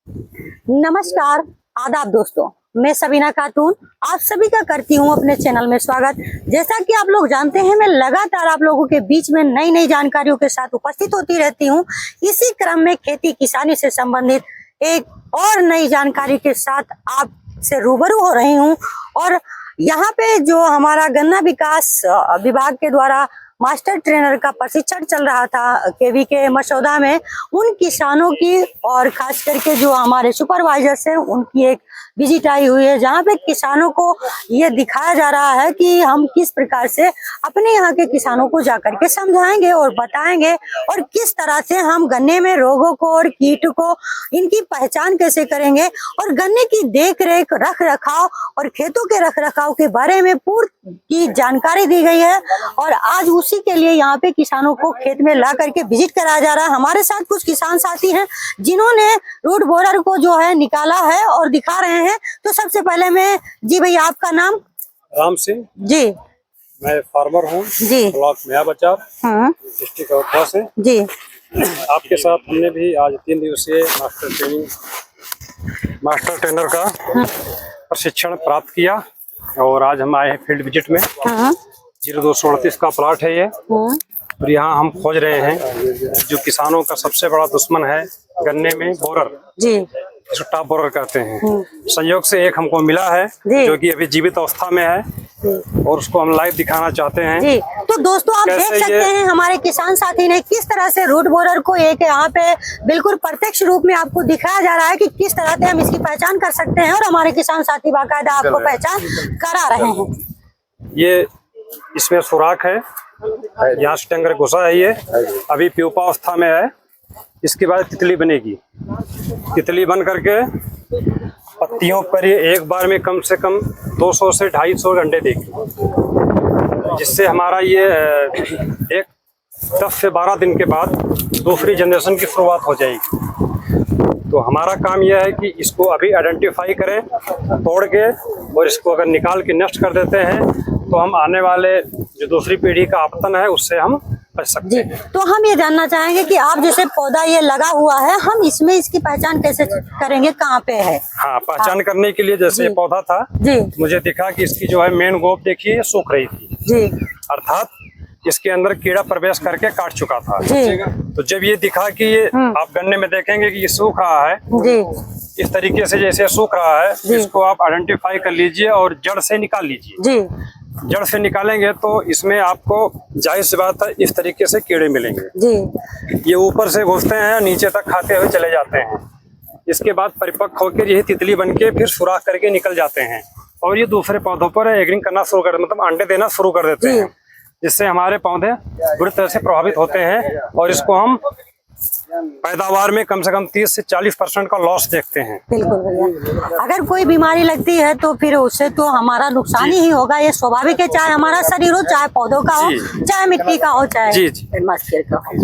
नमस्कार, आदाब दोस्तों। मैं सबीना खातून आप सभी का करती हूँ अपने चैनल में स्वागत। जैसा कि आप लोग जानते हैं, मैं लगातार आप लोगों के बीच में नई नई जानकारियों के साथ उपस्थित होती रहती हूँ। इसी क्रम में खेती किसानी से संबंधित एक और नई जानकारी के साथ आपसे रूबरू हो रही हूँ। और यहाँ पे जो हमारा गन्ना विकास विभाग के द्वारा मास्टर ट्रेनर का प्रशिक्षण चल रहा था केवी के मसौदा में, उन किसानों की और खास करके जो हमारे सुपरवाइजर्स हैं उनकी एक विजिट आई हुई है, जहाँ पे किसानों को ये दिखाया जा रहा है कि हम किस प्रकार से अपने यहाँ के किसानों को जाकर के समझाएंगे और बताएंगे, और किस तरह से हम गन्ने में रोगों को और कीट को इनकी पहचान कैसे करेंगे, और गन्ने की देख रेख रख रखाव और खेतों के रख रखाव के बारे में पूरी जानकारी दी गई है। और आज उसी के लिए यहाँ पे किसानों को खेत में ला करके विजिट कराया जा रहा है। हमारे साथ कुछ किसान साथी हैं जिन्होंने रूट बोरर को जो है निकाला है और दिखा रहे हैं। तो सबसे पहले मैं जी भैया, आपका नाम? राम सिंह जी। मैं फार्मर हूँ जी। ब्लॉक मियाँ बाजार डिस्ट्रिक्ट औरछा से। जी। आपके साथ हमने भी आज 3 दिवसीय मास्टर ट्रेनर का प्रशिक्षण प्राप्त किया और आज हम आए हैं फील्ड विजिट में। 0238 का प्लाट है ये, और यहाँ हम खोज रहे हैं जो किसानों का सबसे बड़ा दुश्मन है गन्ने में बोरर, जी, टॉप बोरर कहते हैं। संयोग से एक हमको मिला है जो कि अभी जीवित अवस्था में है, और उसको हम लाइव दिखाना चाहते हैं। जी। तो दोस्तों आप देख सकते हैं हमारे किसान साथी ने किस तरह से रूट बोरर को एक यहाँ पे बिल्कुल प्रत्यक्ष रूप में आपको दिखाया जा रहा है कि किस तरह से हम इसकी पहचान कर सकते हैं, और हमारे किसान साथी बाकायदा आपको पहचान करा रहे हैं। ये इसमें सुराख है, यहाँ स्टेंगर घुसा है, ये अभी प्यूपा अवस्था में है। इसके बाद तितली बनेगी। तितली बन करके पत्तियों पर ये एक बार में कम से कम 200 से 250 अंडे देगी, जिससे हमारा ये एक 10 से 12 दिन के बाद दूसरी जनरेशन की शुरुआत हो जाएगी। तो हमारा काम यह है कि इसको अभी आइडेंटिफाई करें तोड़ के, और इसको अगर निकाल के नष्ट कर देते हैं तो हम आने वाले जो दूसरी पीढ़ी का आपतन है उससे हम बच सकते हैं। तो हम ये जानना चाहेंगे कि आप जैसे पौधा ये लगा हुआ है, हम इसमें इसकी पहचान कैसे करेंगे, कहाँ पे है? हाँ, पहचान करने के लिए जैसे ये पौधा था जी, मुझे दिखा कि इसकी जो है मेन गोप देखिए सूख रही थी जी, अर्थात इसके अंदर कीड़ा प्रवेश करके काट चुका था। जी। तो जब ये दिखा कि ये आप गन्ने में देखेंगे कि ये सूख रहा है, जी, इस तरीके से जैसे सूख रहा है, इसको आप आइडेंटिफाई कर लीजिए और जड़ से निकाल लीजिए। जी। जड़ से निकालेंगे तो इसमें आपको जाहिर सी बात है इस तरीके से कीड़े मिलेंगे। जी। ये ऊपर से घुसते हैं, नीचे तक खाते हुए चले जाते हैं। इसके बाद परिपक्व होकर यही तितली बनके फिर सुराख करके निकल जाते हैं, और ये दूसरे पौधों पर एग्रिंग करना शुरू कर, मतलब अंडे देना शुरू कर देते हैं, जिससे हमारे पौधे बुरी तरह से प्रभावित होते हैं, और इसको हम पैदावार में कम से कम 30 से 40% का लॉस देखते हैं। बिल्कुल भैया, अगर कोई बीमारी लगती है तो फिर उससे तो हमारा नुकसान ही होगा, ये स्वाभाविक है, चाहे हमारा शरीर हो, चाहे पौधों का हो, चाहे मिट्टी का हो, चाहे एटमॉस्फेयर का हो।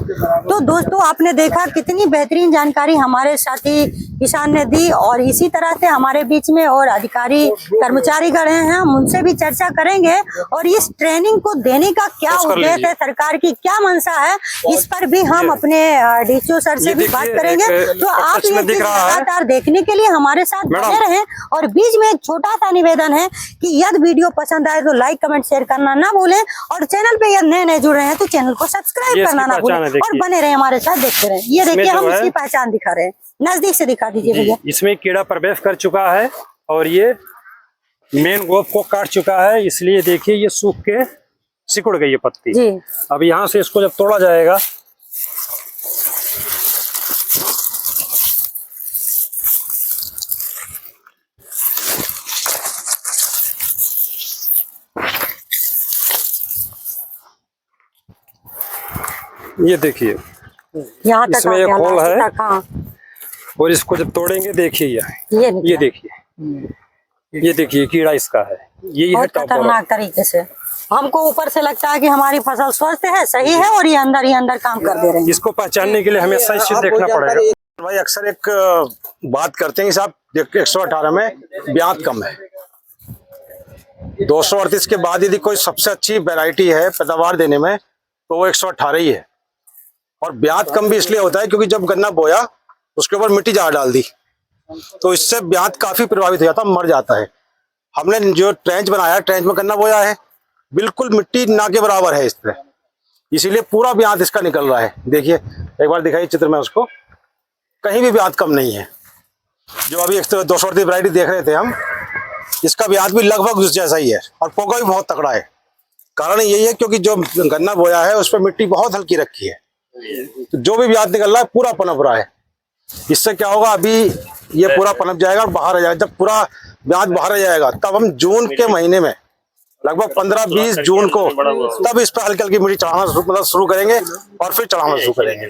तो दोस्तों आपने देखा कितनी बेहतरीन जानकारी हमारे साथी किसान ने दी, और इसी तरह से हमारे बीच में और अधिकारी कर्मचारी गण हैं, हम उनसे भी चर्चा करेंगे, और इस ट्रेनिंग को देने का क्या उद्देश्य है, सरकार की क्या मंशा है, इस पर भी हम अपने डीसीओ सर से भी बात करेंगे। तो आप ये लगातार देखने के लिए हमारे साथ बने रहें, और बीच में एक छोटा सा निवेदन है कि यदि वीडियो पसंद आए तो लाइक कमेंट शेयर करना ना भूलें, और चैनल पे यदि नए नए जुड़ रहे हैं तो चैनल को सब्सक्राइब करना ना भूलें, और बने रहे हमारे साथ, देखते रहे। ये देखिए हम इसकी पहचान दिखा रहे हैं, नजदीक से दिखा दीजिए भैया। इसमें कीड़ा प्रवेश कर चुका है और ये मेन गोप को काट चुका है, इसलिए देखिए ये सूख के सिकुड़ गई है पत्ती जी। अब यहाँ से इसको जब तोड़ा जाएगा, ये देखिए यहाँ तक इसमें एक होल है, हाँ। और इसको जब तोड़ेंगे देखिए ये देखिए कीड़ा इसका है, ये है खतरनाक तरीके से। हमको ऊपर से लगता है कि हमारी फसल स्वस्थ है, सही है, और ये अंदर काम कर दे रहे हैं। इसको पहचानने के लिए हमेशा इस चीज देखना पड़ेगा। भाई अक्सर एक बात करते हैं कि साहब 118 में ब्याज कम है, 238 के बाद यदि कोई सबसे अच्छी वैरायटी है पैदावार देने में तो वो 118 ही है। और ब्याज कम भी इसलिए होता है क्योंकि जब गन्ना बोया उसके ऊपर मिट्टी ज्यादा डाल दी, तो इससे ब्याज काफी प्रभावित हो जाता है, मर जाता है। हमने जो ट्रेंच बनाया, ट्रेंच में गन्ना बोया है, बिल्कुल मिट्टी ना के बराबर है इस पे, इसीलिए पूरा ब्याज इसका निकल रहा है। देखिए एक बार दिखाइए चित्र में उसको, कहीं भी ब्याज कम नहीं है। जो अभी 238 वैरायटी देख रहे थे हम, इसका ब्याज भी लगभग उस जैसा ही है और पोगा भी बहुत तगड़ा है। कारण यही है क्योंकि जो गन्ना बोया है उस पर मिट्टी बहुत हल्की रखी है, तो जो भी ब्याज निकल रहा है पूरा पनप रहा है। इससे क्या होगा, अभी ये पूरा पनप जाएगा और बाहर आ जाएगा। जब पूरा ब्याज बाहर आ जाएगा तब हम जून के महीने में लगभग 15-20 जून को तब इस पर हल्की हल्की मिट्टी चढ़ाना शुरू करेंगे और फिर चढ़ाना शुरू करेंगे।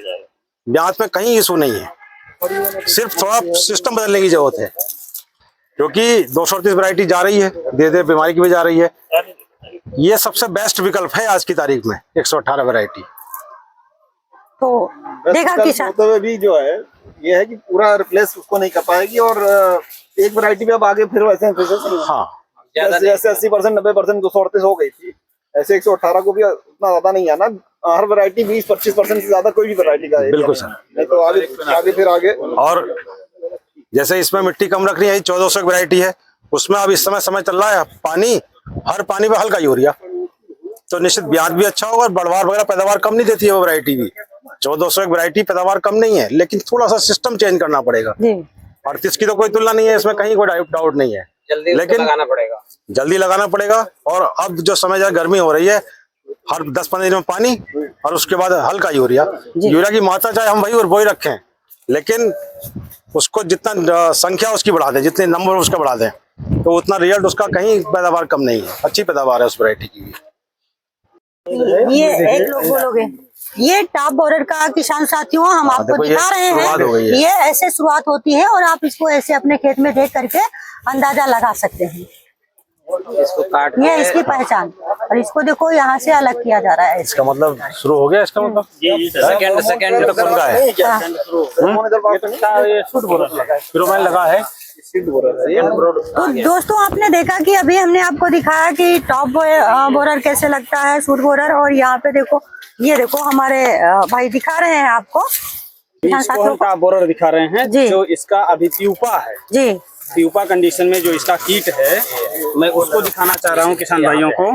ब्याज में कहीं इशू नहीं है, सिर्फ थोड़ा सिस्टम बदलने की जरूरत है, क्योंकि 238 वैरायटी जा रही है, धीरे धीरे बीमारी की भी जा रही है। ये सबसे बेस्ट विकल्प है आज की तारीख में 118 वैरायटी। तो देखा किसान होते हुए भी जो है ये है कि पूरा रिप्लेस उसको नहीं कर पाएगी, और एक वैरायटी में अब आगे फिर वैसे हाँ, जैसे 80% 90% 238 हो गई थी, ऐसे 118 को भी उतना ज्यादा नहीं आना। हर वैरायटी 20-25% से ज्यादा कोई भी वैरायटी का बिल्कुल सर। नहीं तो आगे और जैसे इसमें मिट्टी कम रखनी है, 1400 वैरायटी है, उसमें अब इस समय चल रहा है पानी, हर पानी पे हल्का यूरिया, तो निश्चित ब्याज भी अच्छा होगा और बढ़वार वगैरह पैदावार कम नहीं देती है वो वैरायटी भी। 1400 वैरायटी पैदावार कम नहीं है, लेकिन थोड़ा सा सिस्टम चेंज करना पड़ेगा। 38 की तो कोई तुलना नहीं है, इसमें कहीं कोई डाउट नहीं है, लेकिन जल्दी लगाना पड़ेगा। और अब जो समय गर्मी हो रही है, हर 10-15 दिन में पानी और उसके बाद हल्का यूरिया की मात्रा चाहे हम वही और वही रखें, लेकिन उसको जितना संख्या उसकी बढ़ा दें, जितने नंबर उसका बढ़ा दें, तो उतना रिजल्ट उसका कहीं पैदावार कम नहीं है, अच्छी पैदावार है उस वैरायटी की भी। ये एक लोग बोलोगे, ये टॉप बोरर का किसान साथियों हम आपको दिखा रहे हैं, ये ऐसे शुरुआत होती है और आप इसको ऐसे अपने खेत में देख करके अंदाजा लगा सकते हैं। इसको काट ये इसकी पहचान, और इसको देखो यहाँ से अलग किया जा रहा है। इसका मतलब शुरू हो गया, इसका मतलब सेकंड तो खुल का है, फिर मैंने लगा है। तो दोस्तों आपने देखा कि अभी हमने आपको दिखाया कि टॉप बोरर कैसे लगता है, शूट बोरर, और यहाँ पे देखो, ये देखो हमारे भाई दिखा रहे हैं आपको, टॉप बोरर दिखा रहे हैं जो इसका अभी प्यूपा है जी, प्यूपा कंडीशन में जो इसका कीट है, मैं उसको दिखाना चाह रहा हूँ किसान भाइयों को।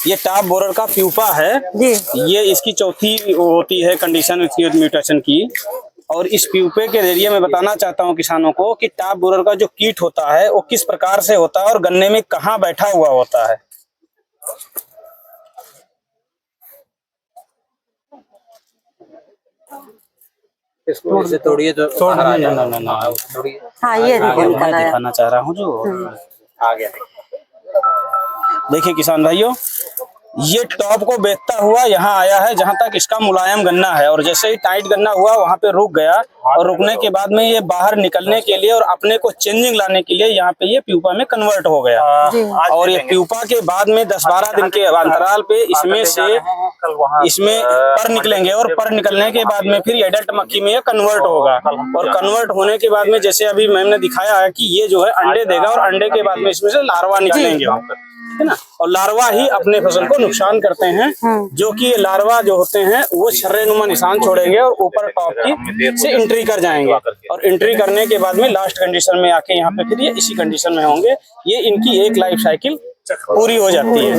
ये टॉप बोरर का प्यूपा है जी, ये इसकी चौथी होती है कंडीशन इसकी म्यूटेशन की, और इस प्यूपे के जरिए मैं बताना चाहता हूँ किसानों को कि टॉप बोरर का जो कीट होता है वो किस प्रकार से होता है और गन्ने में कहाँ बैठा हुआ होता है। इसको इसे तोड़िए तो हाँ ये देखो निकल आया। दिखाना चाह रहा हूँ जो आ गया। देखिए किसान भाइयों, ये टॉप को बेचता हुआ यहाँ आया है जहाँ तक इसका मुलायम गन्ना है, और जैसे ही टाइट गन्ना हुआ वहाँ पे रुक गया, और रुकने के बाद में ये बाहर निकलने के लिए और अपने को चेंजिंग लाने के लिए यहाँ पे ये प्यूपा में कन्वर्ट हो गया। और ये प्यूपा के बाद में 10-12 दिन के अंतराल पे इसमें पर निकलेंगे, और पर निकलने के बाद में फिर एडल्ट मक्खी में ये कन्वर्ट होगा, और कन्वर्ट होने के बाद में जैसे अभी मैंने दिखाया है कि ये जो है अंडे देगा, और अंडे के बाद में इसमें से लार्वा निकलेंगे, है ना, और लार्वा ही अपने फसल को नुकसान करते हैं, जो कि लार्वा जो होते हैं वो छर्रेनुमा निशान छोड़ेंगे और ऊपर टॉप की से एंट्री कर जाएंगे, और एंट्री करने के बाद में लास्ट कंडीशन में आके यहाँ पे फिर ये इसी कंडीशन में होंगे। ये इनकी एक लाइफ साइकिल पूरी हो जाती है।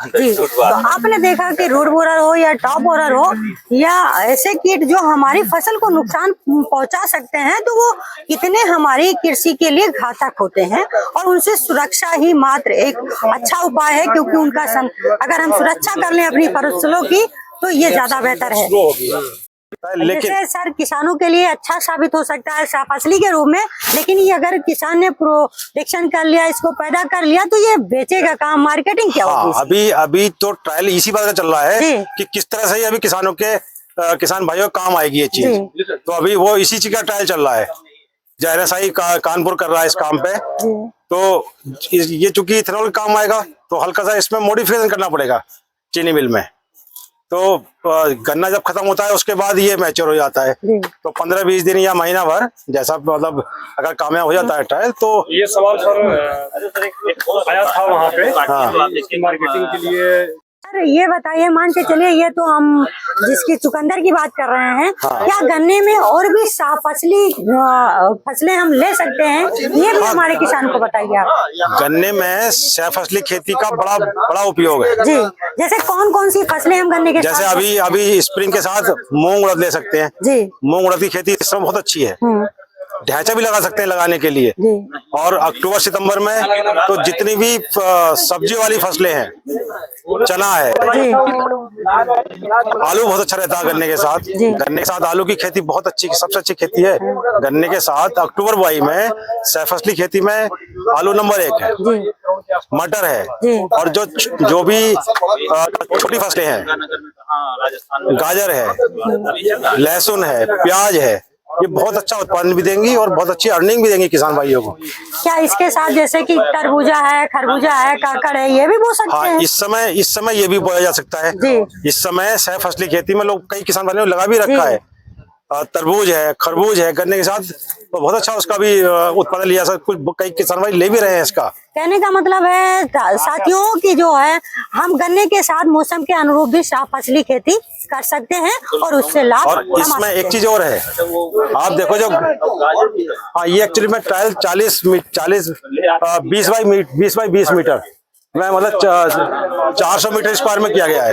जी, तो आपने देखा कि रूट बोरर हो या टॉप बोरर हो या ऐसे कीट जो हमारी फसल को नुकसान पहुंचा सकते हैं, तो वो कितने हमारी कृषि के लिए घातक होते हैं, और उनसे सुरक्षा ही मात्र एक अच्छा उपाय है, क्योंकि उनका अगर हम सुरक्षा कर लें अपनी फसलों की तो ये ज्यादा बेहतर है। जैसे सर किसानों के लिए अच्छा साबित हो सकता है फसली के रूप में, लेकिन ये अगर किसान ने प्रोटेक्शन कर लिया, इसको पैदा कर लिया, तो ये बेचेगा काम, मार्केटिंग क्या होगी? अभी तो ट्रायल इसी बात का चल रहा है कि किस तरह से अभी किसानों के किसान भाइयों को काम आएगी ये चीज, तो अभी वो इसी चीज का ट्रायल चल रहा है। JRSI कानपुर कर रहा है इस काम पे, तो ये चूंकि इथेनॉल काम आएगा तो हल्का सा इसमें मॉडिफिकेशन करना पड़ेगा चीनी मिल में। तो गन्ना जब खत्म होता है उसके बाद ये मैच्योर हो जाता है, तो 15-20 दिन या महीना भर जैसा मतलब अगर कामयाब हो जाता है ट्रायल। तो ये सवाल सर आया था वहाँ पे, इसकी मार्केटिंग के लिए ये बताइए, मान के चलिए ये तो हम जिसकी चुकंदर की बात कर रहे हैं, क्या गन्ने में और भी फसली फसलें हम ले सकते हैं? ये भी हमारे किसान को बताइए आप। गन्ने में सह फसली खेती का बड़ा उपयोग है जी, जैसे कौन कौन सी फसलें हम गन्ने के जैसे साथ? अभी स्प्रिंग के साथ मूंग उड़द ले सकते हैं। जी। मूंग उड़द की खेती इस समय बहुत अच्छी है। ढैंचा भी लगा सकते हैं लगाने के लिए। जी। और अक्टूबर सितंबर में तो जितनी भी सब्जी वाली फसलें हैं, चना है, जी। आलू बहुत अच्छा रहता है गन्ने के साथ। गन्ने के साथ आलू की खेती बहुत अच्छी, सबसे अच्छी खेती है। गन्ने के साथ अक्टूबर बुआई में सह फसली खेती में आलू नंबर 1 है, मटर है, और जो भी छोटी फसलें हैं, गाजर है, लहसुन है, प्याज है, ये बहुत अच्छा उत्पादन भी देंगी और बहुत अच्छी अर्निंग भी देंगी किसान भाइयों को। क्या इसके साथ जैसे कि तरबूजा है, खरबूजा है, काकड़ है, ये भी बो सकते हाँ, हैं? इस समय ये भी बोया जा सकता है। जी। इस समय सह फसली खेती में लोग, कई किसान भाइयों ने लगा भी रखा है। तरबूज है, खरबूज है, गन्ने के साथ तो बहुत अच्छा उसका भी उत्पादन लिया जा, कुछ कई किसान भाई ले भी रहे हैं इसका। कहने का मतलब है साथियों की जो है, हम गन्ने के साथ मौसम के अनुरूप भी साफ फसली खेती कर सकते हैं और उससे लाभ। और इसमें एक चीज और है, आप देखो जो ये एक्चुअली में ट्रायल 20 बाई 20 मीटर में, मतलब 400 मीटर स्क्वायर में किया गया है।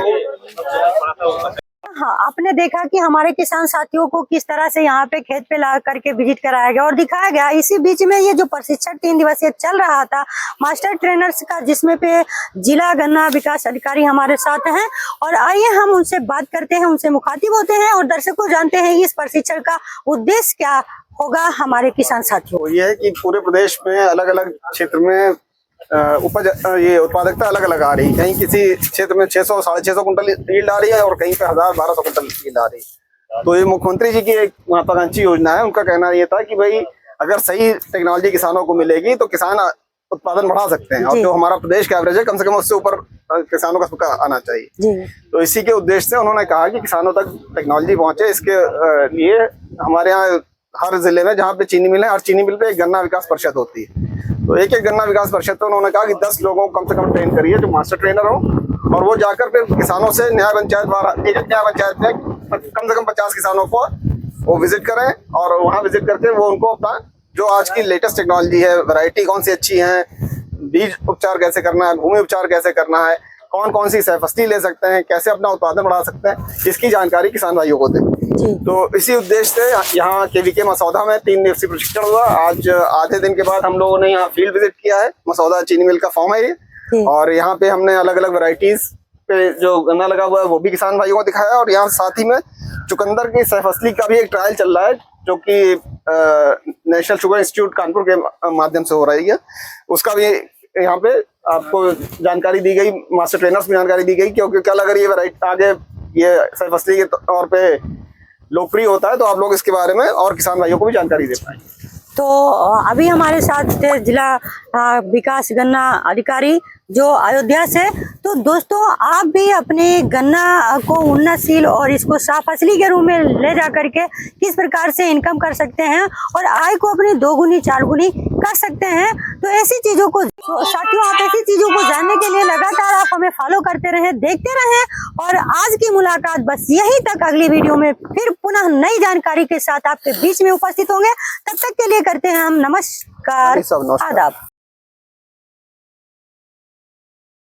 हाँ, आपने देखा कि हमारे किसान साथियों को किस तरह से यहाँ पे खेत पे ला करके विजिट कराया गया और दिखाया गया। इसी बीच में ये जो प्रशिक्षण 3 दिवसीय चल रहा था मास्टर ट्रेनर्स का, जिसमें पे जिला गन्ना विकास अधिकारी हमारे साथ हैं, और आइए हम उनसे बात करते हैं, उनसे मुखातिब होते हैं और दर्शकों जानते हैं इस प्रशिक्षण का उद्देश्य क्या होगा हमारे किसान साथियों। ये है कि पूरे प्रदेश में अलग अलग क्षेत्र में उपज ये उत्पादकता अलग अलग आ रही है। कहीं किसी क्षेत्र में 600 650 कुंटल यील्ड आ रही है और कहीं पे 1000-1200 कुंटल यील्ड आ रही है। तो ये मुख्यमंत्री जी की एक महत्वाकांक्षी योजना है। उनका कहना ये था कि भाई अगर सही टेक्नोलॉजी किसानों को मिलेगी तो किसान उत्पादन बढ़ा सकते हैं, और जो हमारा प्रदेश का एवरेज है कम से कम उससे ऊपर किसानों का आना चाहिए। तो इसी के उद्देश्य से उन्होंने कहा कि किसानों तक टेक्नोलॉजी पहुंचे। इसके लिए हमारे यहाँ हर जिले में जहाँ पे चीनी मिल है, हर चीनी मिल पे एक गन्ना विकास परिषद होती है। तो एक गन्ना विकास परिषद तो उन्होंने कहा कि 10 लोगों को कम से कम ट्रेन करिए जो मास्टर ट्रेनर हो, और वो जाकर फिर किसानों से न्याय पंचायत द्वारा एक न्याय पंचायत में कम से कम 50 किसानों को वो विजिट करें, और वहाँ विजिट करके वो उनको अपना जो आज की लेटेस्ट टेक्नोलॉजी है, वैरायटी कौन सी अच्छी है, बीज उपचार कैसे करना है, भूमि उपचार कैसे करना है, कौन कौन सी सह फसली ले सकते हैं, कैसे अपना उत्पादन बढ़ा सकते हैं, इसकी जानकारी किसान भाइयों को दें। तो इसी उद्देश्य से यहाँ केवीके मसौदा में 3 दिवसीय प्रशिक्षण हुआ। आज आधे दिन के बाद हम लोगों ने यहाँ फील्ड विजिट किया है। मसौदा चीनी मिल का फॉर्म है ये, और यहाँ पे हमने अलग अलग वैरायटीज पे जो गन्ना लगा हुआ है वो भी किसान भाइयों को दिखाया, और यहाँ साथ ही में चुकंदर की सह फसली का भी एक ट्रायल चल रहा है जो कि नेशनल शुगर इंस्टीट्यूट कानपुर के माध्यम से हो रही है। उसका भी यहाँ पे आपको जानकारी दी गई, मास्टर ट्रेनर्स में जानकारी दी गई, क्योंकि कल अगर ये वैरायटी आगे ये सह फसली के तौर पे लोकप्रिय होता है तो आप लोग इसके बारे में और किसान भाइयों को भी जानकारी दे पाएंगे। तो अभी हमारे साथ थे जिला विकास गन्ना अधिकारी जो अयोध्या से। तो दोस्तों, आप भी अपने गन्ना को उन्नतशील और इसको साफ फसली के रूप में ले जा करके किस प्रकार से इनकम कर सकते हैं और आय को अपनी 2 गुनी 4 गुनी कर सकते हैं। तो ऐसी चीजों को साथियों, आप ऐसी चीजों को जानने के लिए लगातार आप हमें फॉलो करते रहें, देखते रहें। और आज की मुलाकात बस यहीं तक। अगली वीडियो में फिर पुनः नई जानकारी के साथ आपके बीच में उपस्थित होंगे। तब तक के लिए करते हैं हम नमस्कार, आदाब।